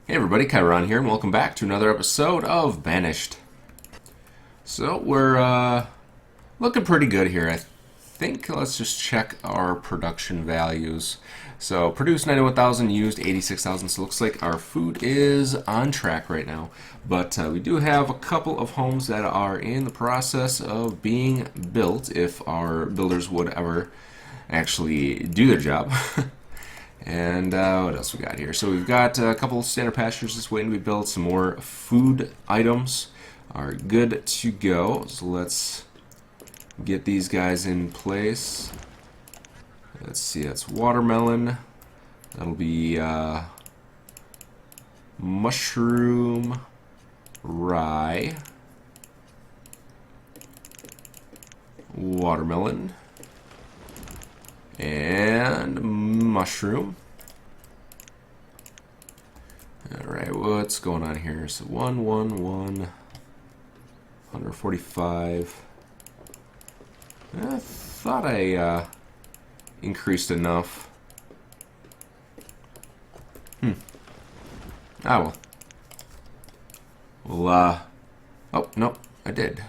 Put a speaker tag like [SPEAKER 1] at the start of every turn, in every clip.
[SPEAKER 1] Hey everybody, Chiron here, and welcome back to another episode of Banished. So, we're looking pretty good here. I think let's just check our production values. So, produced 91,000, used 86,000, so it looks like our food is on track right now. But we do have a couple of homes that are in the process of being built, if our builders would ever actually do their job. And what else we got here? So we've got a couple of standard pastures just waiting to be built. Some more food items are good to go. So let's get these guys in place. Let's see, that's watermelon. That'll be mushroom, rye, watermelon, and mushroom. Alright, what's going on here? So 145. I thought I increased enough. Ah, well. Well, oh, no, I did.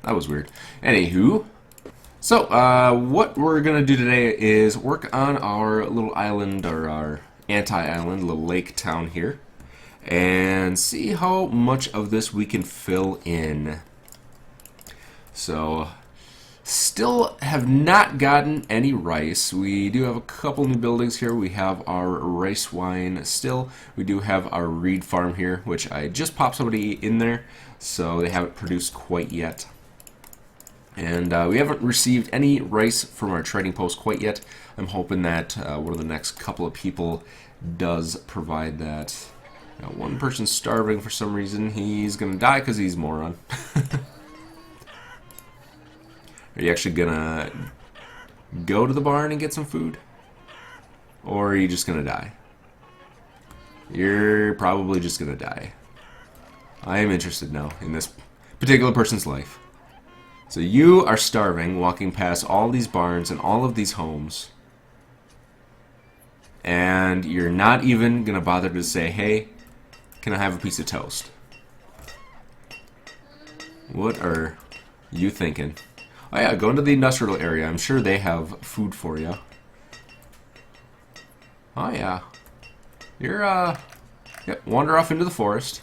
[SPEAKER 1] That was weird. Anywho. So, what we're going to do today is work on our little island, or our anti-island, little lake town here, and see how much of this we can fill in. So, still have not gotten any rice. We do have a couple new buildings here. We have our rice wine still. We do have our reed farm here, which I just popped somebody in there, so they haven't produced quite yet. And we haven't received any rice from our trading post quite yet. I'm hoping that one of the next couple of people does provide that. Now, one person's starving for some reason. He's going to die because he's a moron. Are you actually going to go to the barn and get some food? Or are you just going to die? You're probably just going to die. I am interested now in this particular person's life. So you are starving, walking past all these barns and all of these homes, and you're not even going to bother to say, hey, can I have a piece of toast? What are you thinking? Oh yeah, go into the industrial area. I'm sure they have food for you. Oh yeah. You're, wander off into the forest,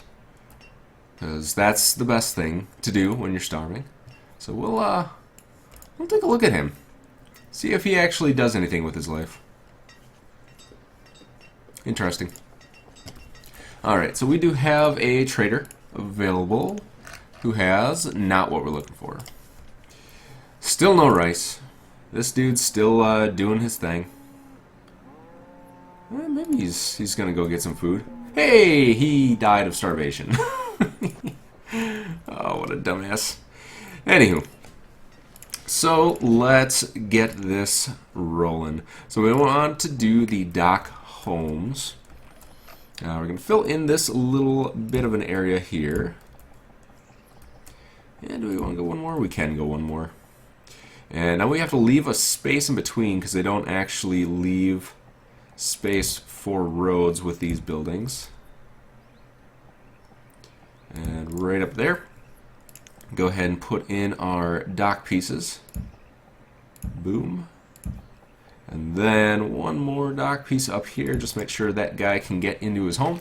[SPEAKER 1] because that's the best thing to do when you're starving. So we'll take a look at him. See if he actually does anything with his life. Interesting. Alright, so we do have a trader available who has not what we're looking for. Still no rice. This dude's still doing his thing. Maybe he's gonna go get some food. Hey, he died of starvation. Oh, what a dumbass. Anywho, so let's get this rolling. So we want to do the dock homes. We're going to fill in this little bit of an area here. And do we want to go one more? We can go one more. And now we have to leave a space in between because they don't actually leave space for roads with these buildings. And right up there. Go ahead and put in our dock pieces. Boom. And then one more dock piece up here. Just make sure that guy can get into his home.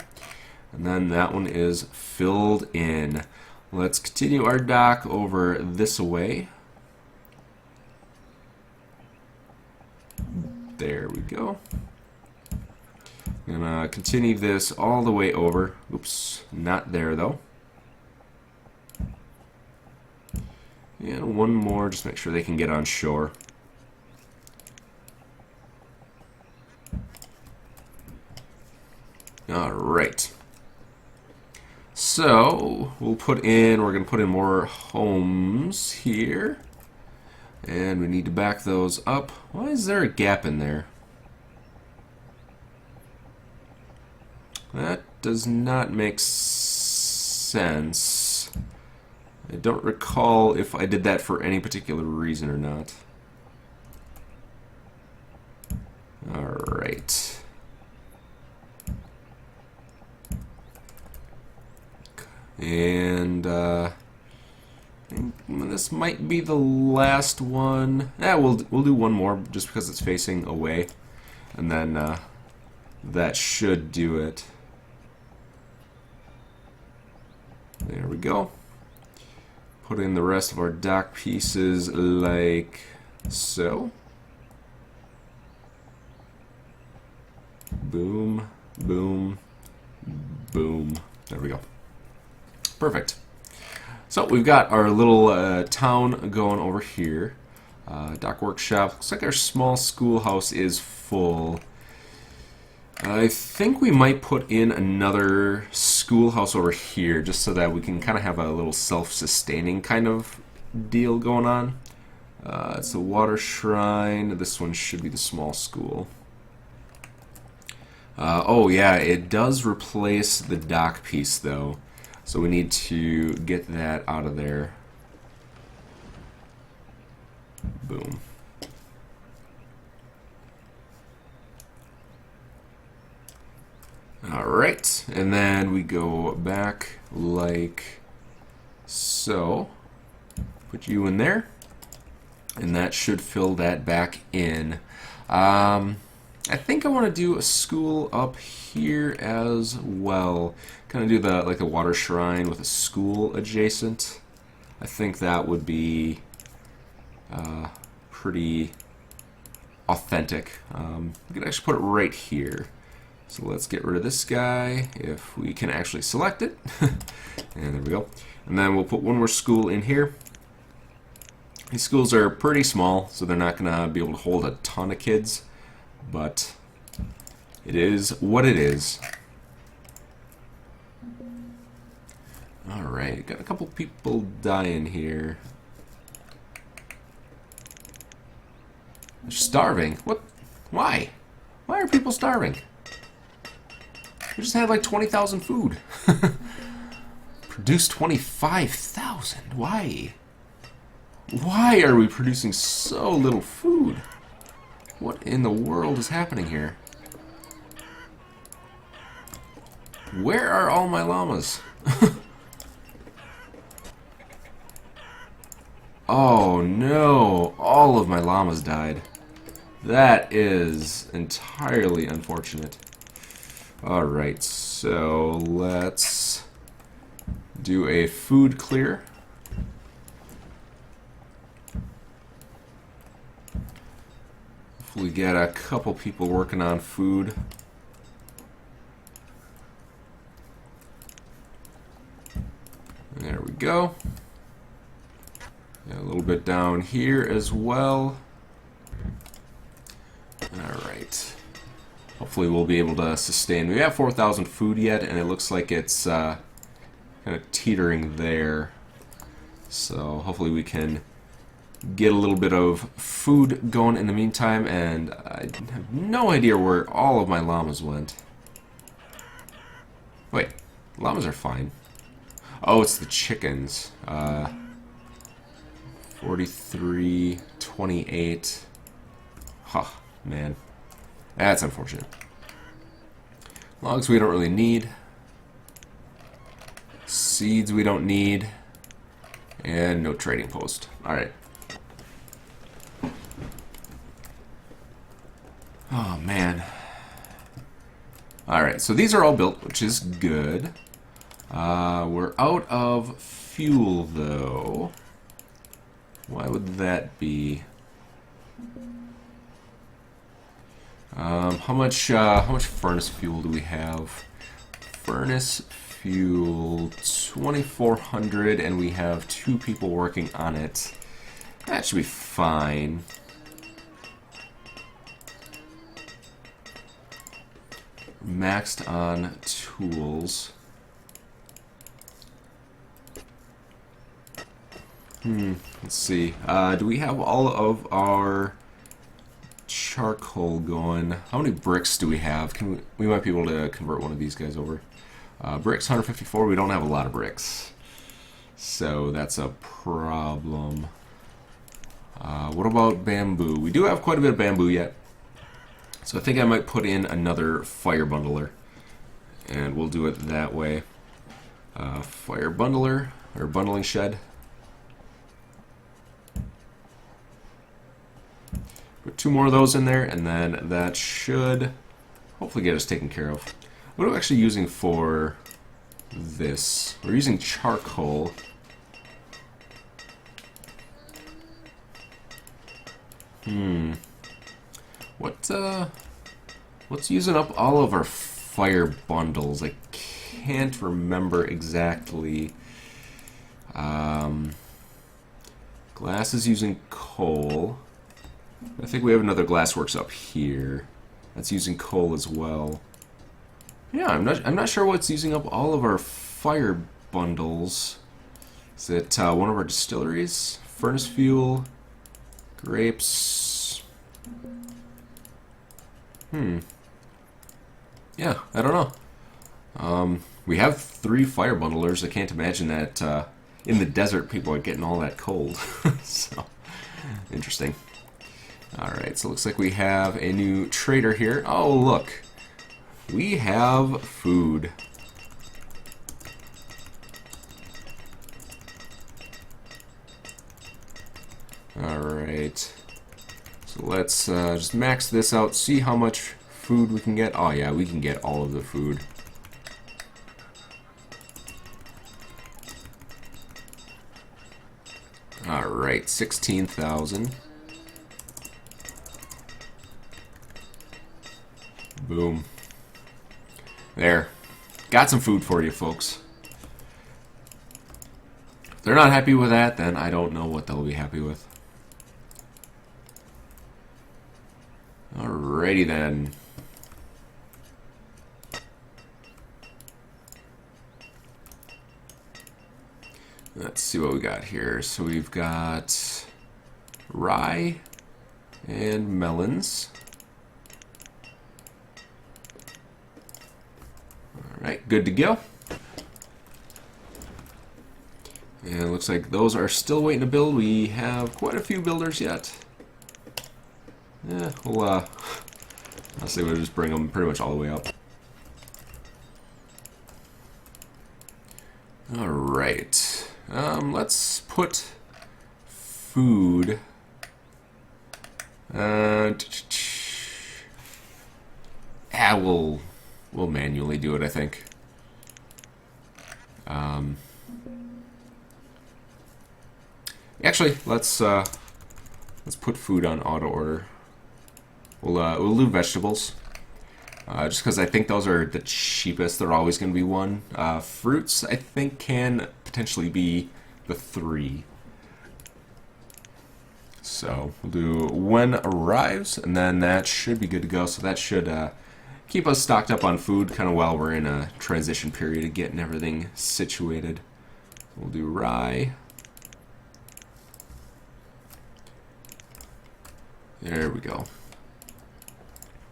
[SPEAKER 1] And then that one is filled in. Let's continue our dock over this way. There we go. I'm gonna continue this all the way over. Oops, not there though. And one more, just make sure they can get on shore. Alright. So, we're going to put in more homes here. And we need to back those up. Why is there a gap in there? That does not make sense. I don't recall if I did that for any particular reason or not. Alright. And this might be the last one. Yeah, we'll do one more just because it's facing away, and then that should do it. There we go. Put in the rest of our dock pieces like so. Boom, boom, boom. There we go. Perfect. So we've got our little town going over here. Dock workshop. Looks like our small schoolhouse is full. I think we might put in another schoolhouse over here just so that we can kind of have a little self-sustaining kind of deal going on. It's a water shrine. This one should be the small school. Oh yeah, it does replace the dock piece though, so we need to get that out of there. Boom. Alright, and then we go back like so. Put you in there, and that should fill that back in. I think I want to do a school up here as well. Kind of do the like the water shrine with a school adjacent. I think that would be pretty authentic. We could actually put it right here. So let's get rid of this guy if we can actually select it. And there we go. And then we'll put one more school in here. These schools are pretty small, so they're not going to be able to hold a ton of kids. But it is what it is. Alright, got a couple people dying here. They're starving. What? Why? Why are people starving? We just had like 20,000 food. Produced 25,000. Why? Why are we producing so little food? What in the world is happening here? Where are all my llamas? Oh no, all of my llamas died. That is entirely unfortunate. Alright, so let's do a food clear. We get a couple people working on food. There we go. A little bit down here as well. Alright. Hopefully we'll be able to sustain. We have 4,000 food yet, and it looks like it's kind of teetering there. So hopefully we can get a little bit of food going in the meantime, and I have no idea where all of my llamas went. Wait, llamas are fine. Oh, it's the chickens. 43, 28. Huh, man. That's unfortunate. Logs we don't really need. Seeds we don't need. And no trading post. Alright. Oh, man. Alright, so these are all built, which is good. We're out of fuel, though. Why would that be? How much furnace fuel do we have? Furnace fuel 2,400, and we have 2 people working on it. That should be fine. Maxed on tools. Let's see. Do we have all of our charcoal going? How many bricks do we have? We might be able to convert one of these guys over. Bricks 154. We don't have a lot of bricks, so that's a problem. What about bamboo? We do have quite a bit of bamboo yet, so I think I might put in another fire bundler, and we'll do it that way. Fire bundler, or bundling shed. Put 2 more of those in there, and then that should hopefully get us taken care of. What are we actually using for this? We're using charcoal. What's using up all of our fire bundles? I can't remember exactly. Glass is using coal. I think we have another glassworks up here. That's using coal as well. Yeah, I'm not sure what's using up all of our fire bundles. Is it one of our distilleries? Furnace fuel, grapes. Yeah, I don't know. We have 3 fire bundlers. I can't imagine that in the desert people are getting all that cold. So, interesting. Alright, so it looks like we have a new trader here. Oh, look. We have food. Alright. So let's just max this out, see how much food we can get. Oh yeah, we can get all of the food. Alright, 16,000. Boom. There. Got some food for you, folks. If they're not happy with that, then I don't know what they'll be happy with. Alrighty then. Let's see what we got here. So we've got rye and melons. Alright, good to go. And it looks like those are still waiting to build. We have quite a few builders yet. Yeah, I'll say we'll just bring them pretty much all the way up. Alright. Let's put food. We'll manually do it, I think. Actually, let's put food on auto order. We'll do vegetables. Just because I think those are the cheapest. They're always going to be 1. Fruits, I think, can potentially be the 3. So we'll do when arrives, and then that should be good to go. So that should keep us stocked up on food kind of while we're in a transition period of getting everything situated. We'll do rye. There we go.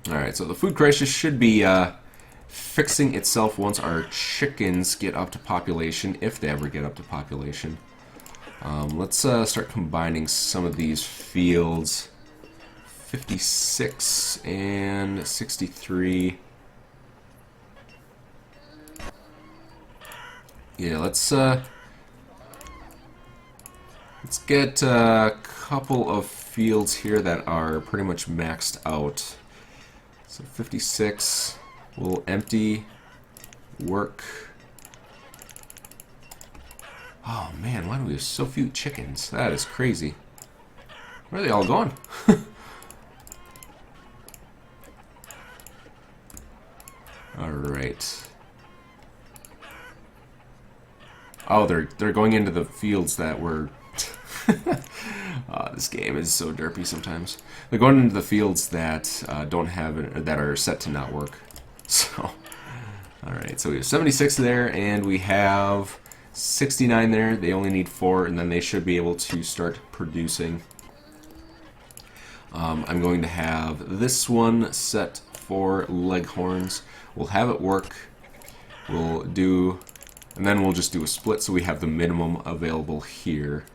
[SPEAKER 1] Alright, so the food crisis should be fixing itself once our chickens get up to population, if they ever get up to population. Let's start combining some of these fields. 56 and 63. Yeah, let's get a couple of fields here that are pretty much maxed out. So 56, we'll empty, work. Oh man, why do we have so few chickens? That is crazy. Where are they all going? Alright. Oh, they're going into the fields that were... this game is so derpy sometimes. They're going into the fields that don't have that are set to not work. So, all right. So we have 76 there, and we have 69 there. They only need 4, and then they should be able to start producing. I'm going to have this one set for leghorns. We'll have it work. We'll do, and then we'll just do a split so we have the minimum available here.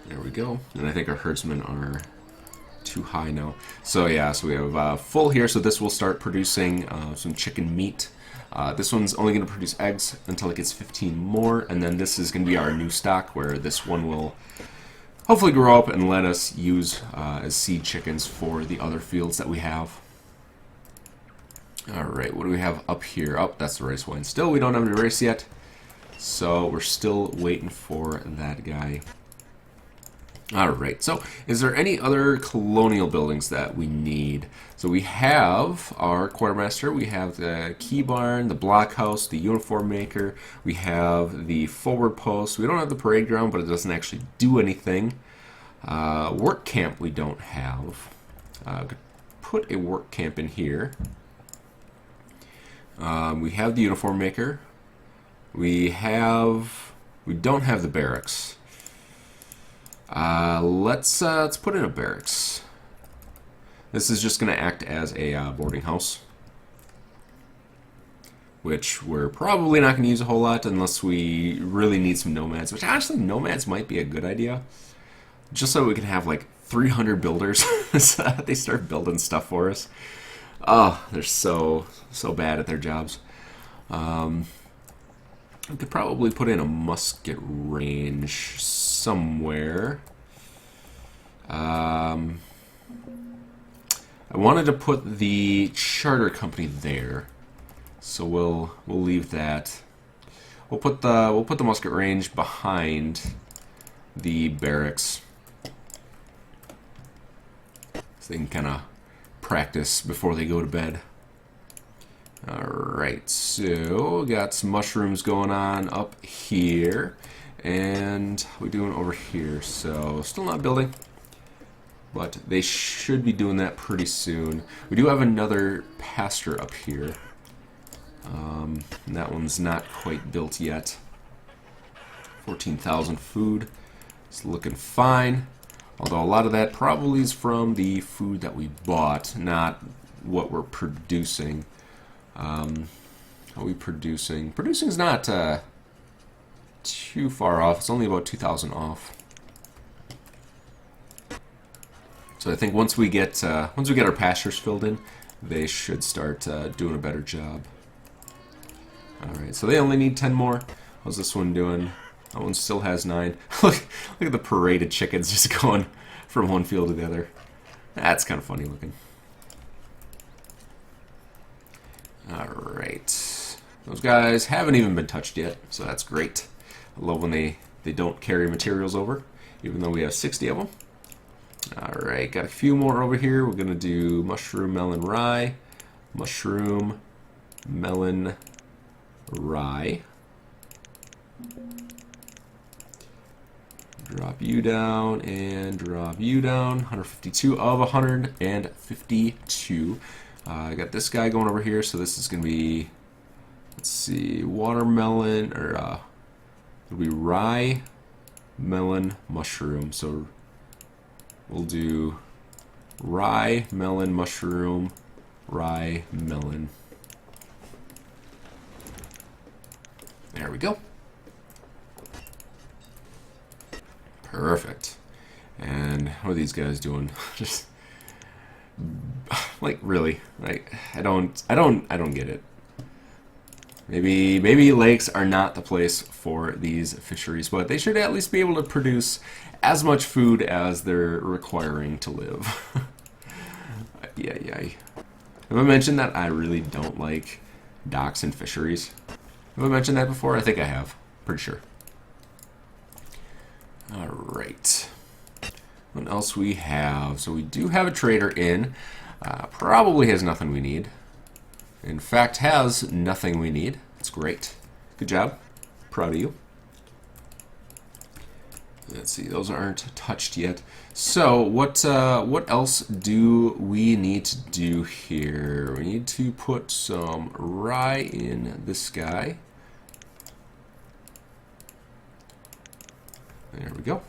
[SPEAKER 1] There we go. And I think our herdsmen are too high now. So yeah, so we have full here, so this will start producing some chicken meat. This one's only going to produce eggs until it gets 15 more, and then this is going to be our new stock, where this one will hopefully grow up and let us use as seed chickens for the other fields that we have. Alright, what do we have up here? Oh, that's the rice wine. Still, we don't have any rice yet, so we're still waiting for that guy. Alright, so is there any other colonial buildings that we need? So we have our quartermaster, we have the key barn, the blockhouse, the uniform maker, we have the forward post. We don't have the parade ground, but it doesn't actually do anything. Work camp we don't have. Could put a work camp in here. We have the uniform maker. We don't have the barracks. Let's put in a barracks. This is just going to act as a boarding house, which we're probably not going to use a whole lot unless we really need some nomads, which actually nomads might be a good idea, just so we can have like 300 builders so that they start building stuff for us. Oh, they're so bad at their jobs. We could probably put in a musket range somewhere. I wanted to put the charter company there, so we'll leave that. We'll put the musket range behind the barracks, so they can kind of practice before they go to bed. Alright, so we got some mushrooms going on up here, and what are we doing over here? So still not building, but they should be doing that pretty soon. We do have another pasture up here. And that one's not quite built yet. 14,000 food. It's looking fine. Although a lot of that probably is from the food that we bought, not what we're producing. Are we producing? Producing's not too far off. It's only about 2,000 off. So I think once we get our pastures filled in, they should start doing a better job. All right, so they only need 10 more. How's this one doing? That one still has 9. Look at the parade of chickens just going from one field to the other. That's kind of funny looking. Alright. Those guys haven't even been touched yet, so that's great. I love when they don't carry materials over, even though we have 60 of them. Alright, got a few more over here. We're going to do mushroom, melon, rye. Mushroom, melon, rye. Drop you down and drop you down. 152 of 152. I got this guy going over here, so this is going to be, let's see, watermelon, or it'll be rye, melon, mushroom. So we'll do rye, melon, mushroom, rye, melon. There we go. Perfect. And what are these guys doing? Just like, really? Like, I don't get it. Maybe lakes are not the place for these fisheries, but they should at least be able to produce as much food as they're requiring to live. Yeah. Have I mentioned that I really don't like docks and fisheries? Have I mentioned that before? I think I have. Pretty sure. Alright. What else we have? So we do have a trader in. Probably has nothing we need. In fact, has nothing we need. That's great. Good job. Proud of you. Let's see, those aren't touched yet. So what else do we need to do here? We need to put some rye in this guy. There we go.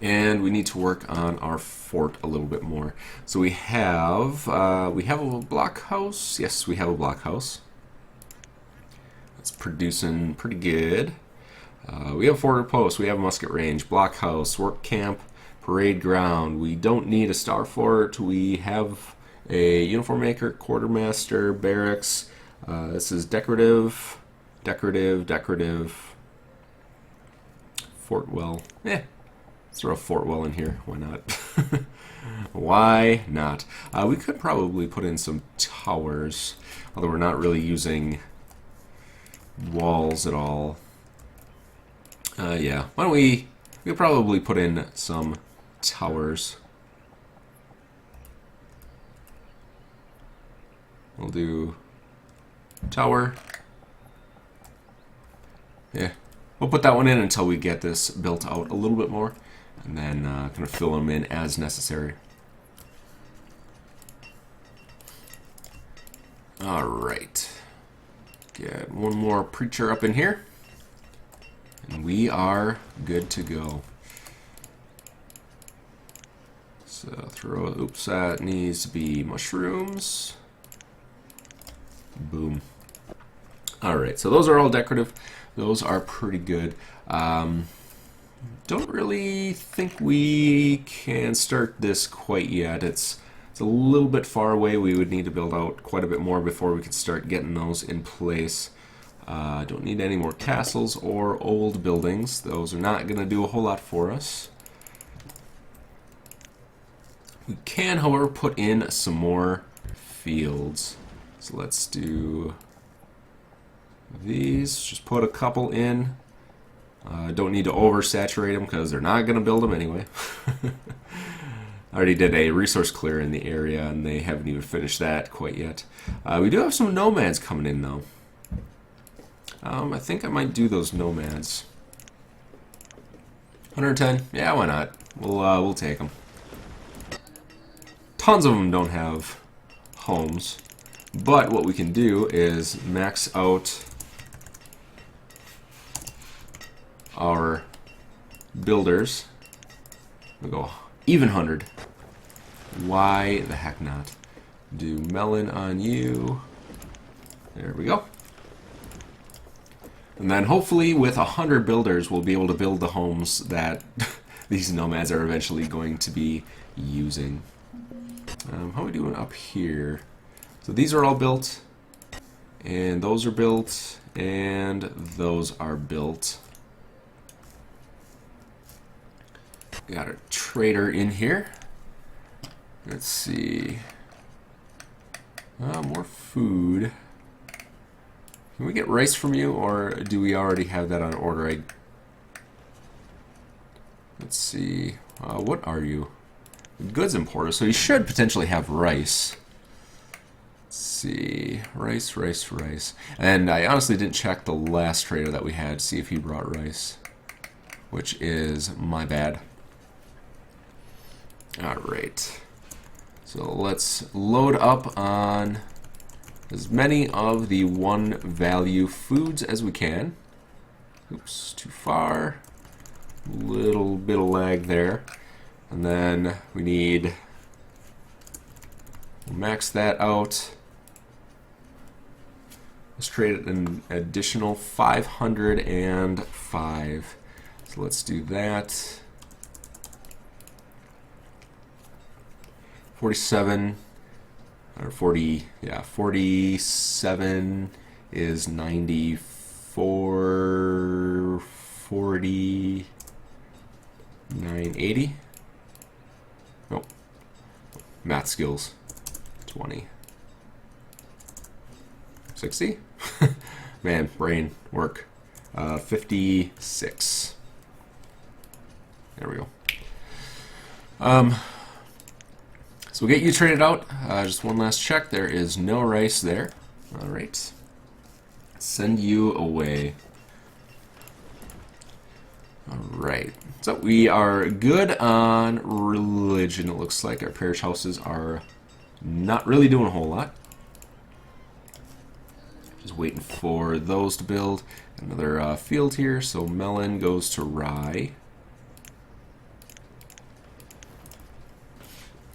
[SPEAKER 1] And we need to work on our fort a little bit more. So we have a blockhouse. Yes, we have a blockhouse. It's producing pretty good. We have a forward post. We have a musket range, blockhouse, work camp, Parade ground. We don't need a star fort. We have a uniform maker, quartermaster, barracks. This is decorative, decorative. Fort well. Let's throw a fort well in here. Why not? Why not? We could probably put in some towers, although we're not really using walls at all. Yeah. Why don't we could probably put in some towers. We'll do tower. Yeah. We'll put that one in until we get this built out a little bit more, and then kind of fill them in as necessary. Alright. Get one more preacher up in here, and we are good to go. So throw, oops, that needs to be mushrooms. Boom. Alright, so those are all decorative. Those are pretty good. Don't really think we can start this quite yet. It's a little bit far away. We would need to build out quite a bit more before we could start getting those in place. Don't need any more castles or old buildings. Those are not going to do a whole lot for us. We can, however, put in some more fields. So let's do these. Just put a couple in. Don't need to oversaturate them because they're not going to build them anyway. I already did a resource clear in the area, and they haven't even finished that quite yet. We do have some nomads coming in, though. I think I might do those nomads. 110? Yeah, why not? We'll take them. Tons of them don't have homes, but what we can do is max out our builders. We'll go even 100. Why the heck not? Do melon on you. There we go. And then hopefully with 100 builders we'll be able to build the homes that these nomads are eventually going to be using. How are we doing up here? So these are all built, and those are built, and those are built. Got a trader in here. Let's see. More food. Can we get rice from you, or do we already have that on order? Let's see. What are you? Goods importer, so you should potentially have rice. Let's see. Rice. And I honestly didn't check the last trader that we had, see if he brought rice, which is my bad. Alright. So let's load up on as many of the one value foods as we can. Oops, too far. Little bit of lag there. And then we need, we'll max that out. Let's trade an additional 505. So let's do that. 47 or 40, yeah, 47 is 94, 40, 980. Oh, math skills. 20. 60? Man, brain work. 56. There we go. So we'll get you traded out. Just one last check. There is no rice there. Alright. Send you away. Alright. So we are good on religion. It looks like our parish houses are not really doing a whole lot. Just waiting for those to build. Another field here. So melon goes to rye.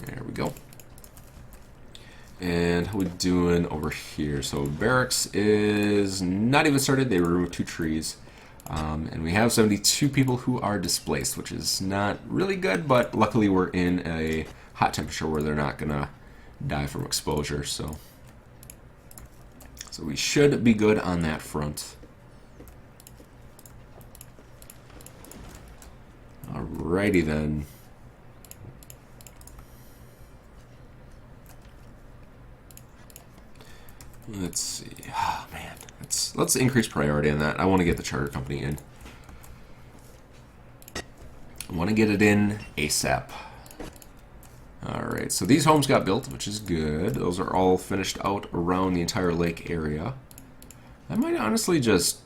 [SPEAKER 1] There we go. And how we doing over here? So barracks is not even started. They removed 2 trees. And we have 72 people who are displaced, which is not really good, but luckily we're in a hot temperature where they're not going to die from exposure, so we should be good on that front. Alrighty then. Let's see. Oh man, let's increase priority on that. I want to get the charter company in. I want to get it in ASAP. Alright, so these homes got built, which is good. Those are all finished out around the entire lake area. I might honestly just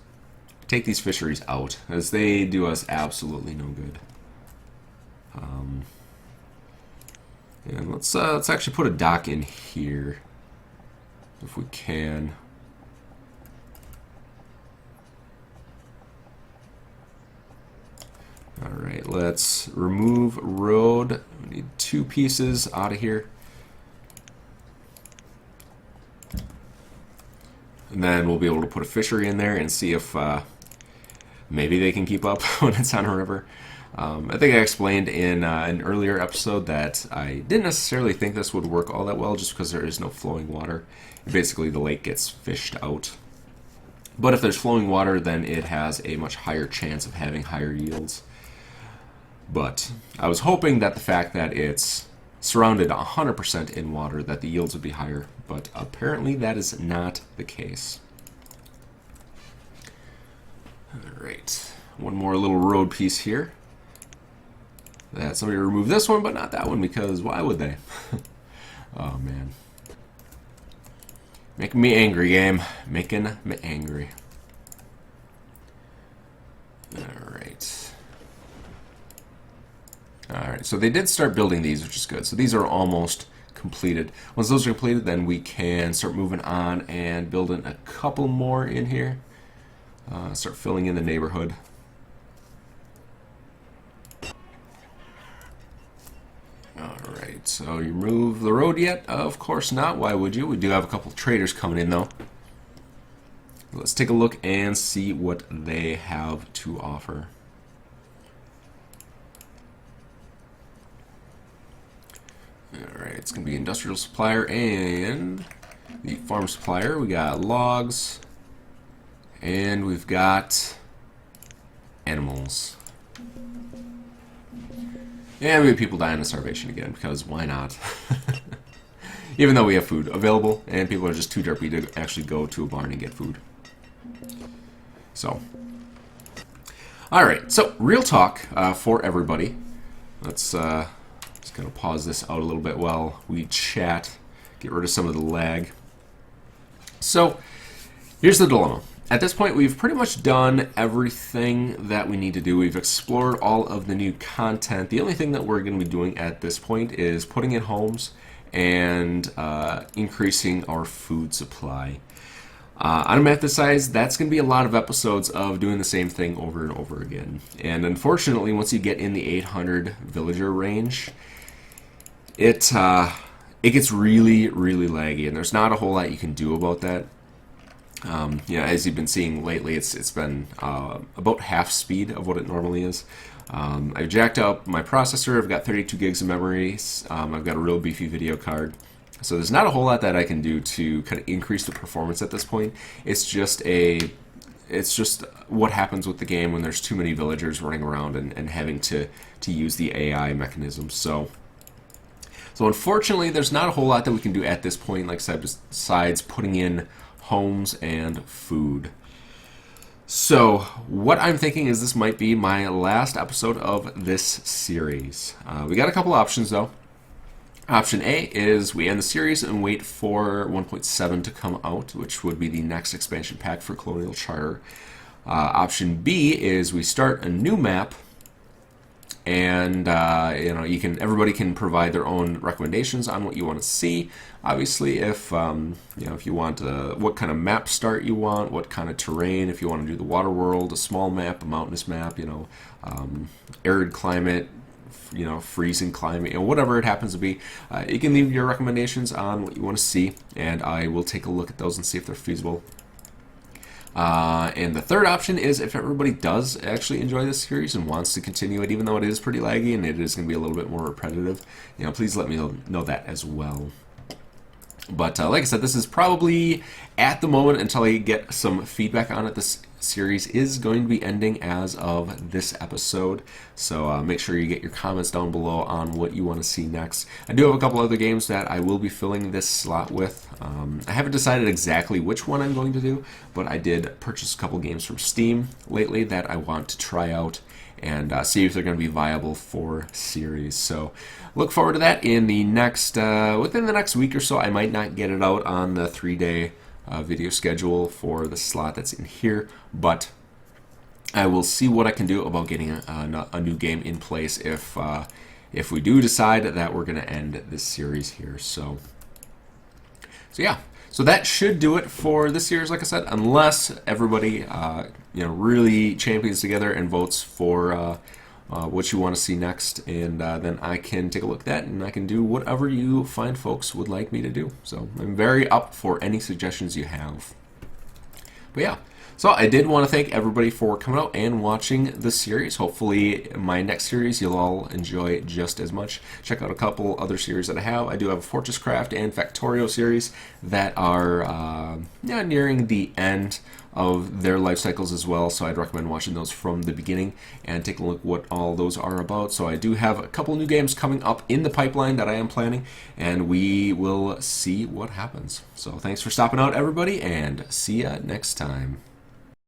[SPEAKER 1] take these fisheries out, as they do us absolutely no good. And let's actually put a dock in here, if we can. Alright, let's remove road. We need 2 pieces out of here. And then we'll be able to put a fishery in there and see if maybe they can keep up when it's on a river. I think I explained in an earlier episode that I didn't necessarily think this would work all that well just because there is no flowing water. Basically, the lake gets fished out. But if there's flowing water, then it has a much higher chance of having higher yields. But I was hoping that the fact that it's surrounded 100% in water, that the yields would be higher. But apparently that is not the case. Alright, one more little road piece here. That somebody remove this one, but not that one, because why would they? Oh man. Making me angry, game. Making me angry. Alright. Alright, so they did start building these, which is good. So these are almost completed. Once those are completed, then we can start moving on and building a couple more in here. Start filling in the neighborhood. Alright, so you remove the road yet? Of course not. Why would you? We do have a couple of traders coming in, though. Let's take a look and see what they have to offer. Alright, it's going to be industrial supplier and the farm supplier. We got logs, and we've got animals. And we have people dying of starvation again, because why not? Even though we have food available, and people are just too derpy to actually go to a barn and get food. So, alright, so real talk for everybody. Let's just kind of pause this out a little bit while we chat, get rid of some of the lag. So, here's the dilemma. At this point, we've pretty much done everything that we need to do. We've explored all of the new content. The only thing that we're going to be doing at this point is putting in homes and increasing our food supply. Automathicize, that's going to be a lot of episodes of doing the same thing over and over again. And unfortunately, once you get in the 800 villager range, it gets really, really laggy, and there's not a whole lot you can do about that. As you've been seeing lately, it's been about half speed of what it normally is. I've jacked up my processor. I've got 32 gigs of memory. I've got a real beefy video card. So there's not a whole lot that I can do to kind of increase the performance at this point. It's just what happens with the game when there's too many villagers running around and having to use the AI mechanism. So unfortunately, there's not a whole lot that we can do at this point, like I said, besides putting in homes and food. So what I'm thinking is this might be my last episode of this series. We got a couple options though. Option A is we end the series and wait for 1.7 to come out, which would be the next expansion pack for Colonial Charter. Option B is we start a new map, and everybody can provide their own recommendations on what you want to see. Obviously, if you want what kind of map start you want, what kind of terrain, if you want to do the water world, a small map, a mountainous map, arid climate, freezing climate, whatever it happens to be, you can leave your recommendations on what you want to see, and I will take a look at those and see if they're feasible. And the third option is if everybody does actually enjoy this series and wants to continue it, even though it is pretty laggy and it is going to be a little bit more repetitive, please let me know that as well. But like I said, this is probably, at the moment, until I get some feedback on it, this series is going to be ending as of this episode. So make sure you get your comments down below on what you want to see next. I do have a couple other games that I will be filling this slot with. I haven't decided exactly which one I'm going to do, but I did purchase a couple games from Steam lately that I want to try out and see if they're going to be viable for series. So look forward to that in the next, within the next week or so. I might not get it out on the 3-day video schedule for the slot that's in here, but I will see what I can do about getting a new game in place if we do decide that we're going to end this series here. So yeah. So that should do it for this series, like I said, unless everybody really champions together and votes for what you want to see next, and then I can take a look at that and I can do whatever you find folks would like me to do. So I'm very up for any suggestions you have. But yeah, so I did want to thank everybody for coming out and watching this series. Hopefully my next series you'll all enjoy just as much. Check out a couple other series that I have. I do have a Fortress Craft and Factorio series that are nearing the end of their life cycles as well, so I'd recommend watching those from the beginning and take a look what all those are about. So I do have a couple new games coming up in the pipeline that I am planning, and we will see what happens. So thanks for stopping out, everybody, and see ya next time.